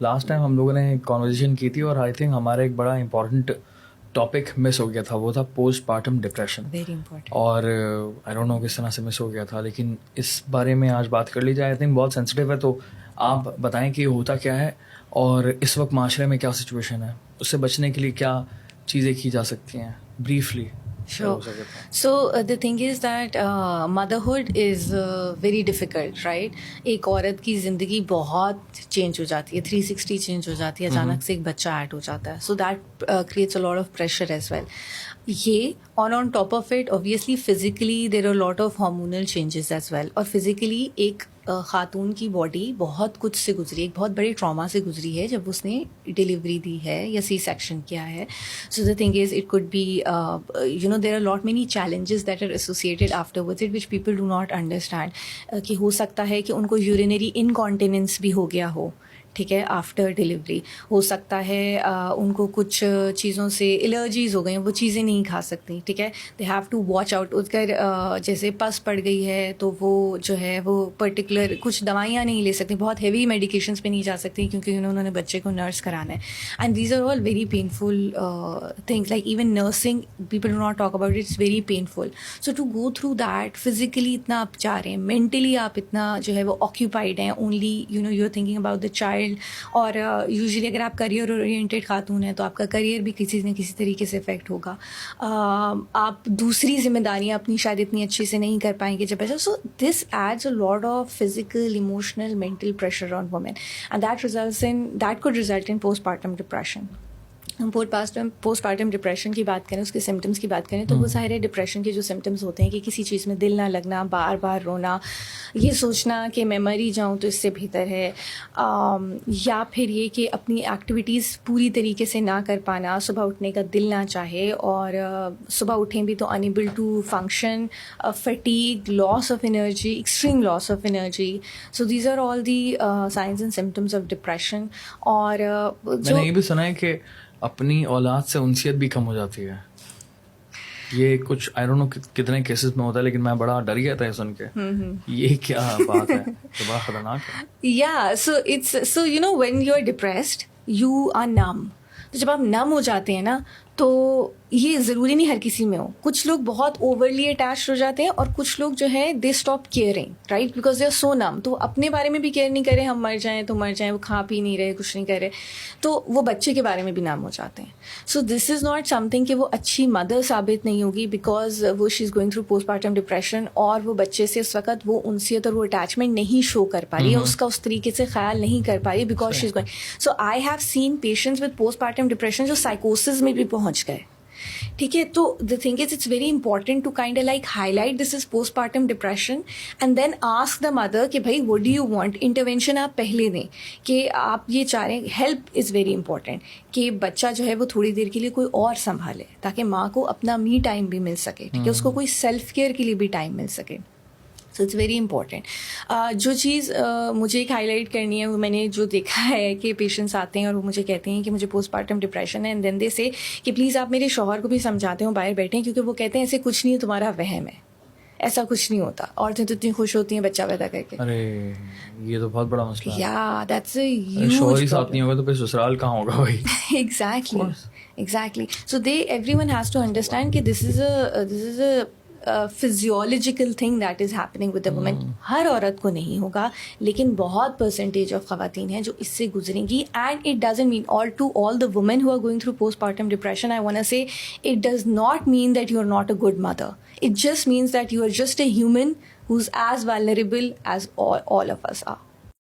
Last time हम लोगों ने कॉन्वर्जेशन की थी और आई थिंक हमारा एक बड़ा इंपॉर्टेंट टॉपिक मिस हो गया था, वो था post partum depression. Very important. और आई डोंट नो किस तरह से मिस हो गया था, लेकिन इस बारे में आज बात कर ली जाए। आई थिंक बहुत सेंसिटिव है, तो आप बताएं कि होता क्या है और इस वक्त माशरे में क्या सिचुएशन है, उससे बचने के लिए क्या चीज़ें की जा सकती हैं briefly. Sure. So the thing is that motherhood is very difficult, right? एक औरत की ज़िंदगी बहुत चेंज हो जाती है, 360 चेंज हो जाती है, अचानक से एक बच्चा ऐड हो जाता है. So that creates a lot of pressure as well. ये on top of it, obviously physically there are a lot of hormonal changes as well. और physically एक खातून की बॉडी बहुत कुछ से गुजरी, एक बहुत बड़े ट्रॉमा से गुजरी है जब उसने डिलीवरी दी है या सी सेक्शन किया है. So the thing is it could be you know there are lot many challenges that are associated afterwards it which people do not understand कि हो सकता है कि उनको यूरिनरी इनकॉन्टिनेंस भी हो गया हो, ठीक है, आफ्टर डिलीवरी. हो सकता है उनको कुछ चीज़ों से एलर्जीज़ हो गई, वो चीज़ें नहीं खा सकती, ठीक है. They have to watch out. उसका जैसे पस पड़ गई है तो वो जो है वो पर्टिकुलर कुछ दवाइयाँ नहीं ले सकती, बहुत हैवी मेडिकेशंस पे नहीं जा सकती क्योंकि उन्होंने बच्चे को नर्स कराना है. And these are all very painful things. Like even nursing people do not talk about it, it's very painful. So to go through that physically इतना आप जा रहे हैं, मेंटली आप इतना जो है वो ऑक्यूपाइड हैं, only you know you are thinking about the child. और यूजुअली अगर आप करियर ओरिएंटेड खातून हैं तो आपका करियर भी किसी न किसी तरीके से इफेक्ट होगा. आप दूसरी जिम्मेदारियां अपनी शायद इतनी अच्छे से नहीं कर पाएंगे जब ऐसा. So this adds a lot of physical, emotional, mental pressure on women and that could result in postpartum depression. हम पोस्टपार्टम डिप्रेशन की बात करें, उसके सिम्टम्स की बात करें, तो वो सारे डिप्रेशन के जो सिम्टम्स होते हैं कि किसी चीज़ में दिल ना लगना, बार बार रोना, ये सोचना कि मैं मर ही जाऊँ तो इससे बेहतर है, या फिर ये कि अपनी एक्टिविटीज़ पूरी तरीके से ना कर पाना, सुबह उठने का दिल ना चाहे और सुबह उठें भी तो unable to function, fatigue, loss of energy, extreme loss of energy. So these are all the signs and symptoms of depression. और मैंने ये भी सुना है कि अपनी औलाद से उनसियत भी कम हो जाती है. ये कुछ आई डोंट नो कितने केसेस में होता है, लेकिन मैं बड़ा डर गया था ये सुन के. ये क्या बात है, तो बड़ा खतरनाक है. या so you know when you are depressed you are numb. तो जब आप नम हो जाते हैं ना, तो ये ज़रूरी नहीं हर किसी में हो. कुछ लोग बहुत ओवरली अटैच्ड हो जाते हैं और कुछ लोग जो है they stop caring, right, because they are so numb. तो अपने बारे में भी केयर नहीं करे, हम मर जाएं तो मर जाएं, वो खा पी नहीं रहे, कुछ नहीं कर रहे, तो वो बच्चे के बारे में भी नम हो जाते हैं. So this is not something कि वो अच्छी मदर साबित नहीं होगी बिकॉज वो she is going through postpartum depression और वो बच्चे से उस वक्त वो उनसियत और वो अटैचमेंट नहीं शो कर पा रही है, उसका उस तरीके से ख्याल नहीं कर पा रही because she is going. So I have seen patients with postpartum depression जो साइकोसिस में भी पहुंच गए, ठीक है. तो the thing is it's very important to kind like highlight this is postpartum depression and then ask the mother कि भाई what do you want. Intervention आप पहले दें कि आप ये चाह रहे हैं. हेल्प इज़ वेरी इंपॉर्टेंट कि बच्चा जो है वो थोड़ी देर के लिए कोई और संभाले ताकि माँ को अपना मी टाइम भी मिल सके, ठीक है, उसको कोई सेल्फ केयर के लिए भी टाइम मिल सके. So it's very important. जो चीज़ मुझे एक हाईलाइट करनी है, वो मैंने जो देखा है कि पेशेंट्स आते हैं और वो मुझे कहते हैं कि मुझे पोस्टपार्टम डिप्रेशन है एंड देन दे से कि प्लीज़ आप मेरे शौहर को भी समझाते हो बाहर बैठे हैं, क्योंकि वो कहते हैं ऐसे कुछ नहीं है, तुम्हारा वहम है, ऐसा कुछ नहीं होता. औरतें तो इतनी खुश होती हैं बच्चा पैदा करके. अरे ये तो बहुत बड़ा मसला है. या दैट्स अ ह्यूज शौहर ही साथ नहीं होगा तो फिर ससुराल कहाँ होगा भाई. Exactly. So they everyone has to understand कि this is a physiological thing that is happening with the women. हर औरत को नहीं होगा, लेकिन बहुत परसेंटेज ऑफ खवातीन हैं जो इससे गुजरेंगी. And it doesn't mean all the women who are going through postpartum depression, I want to say it does not mean that you are not a good mother. It just means that you are just a human who is as vulnerable as all of us are.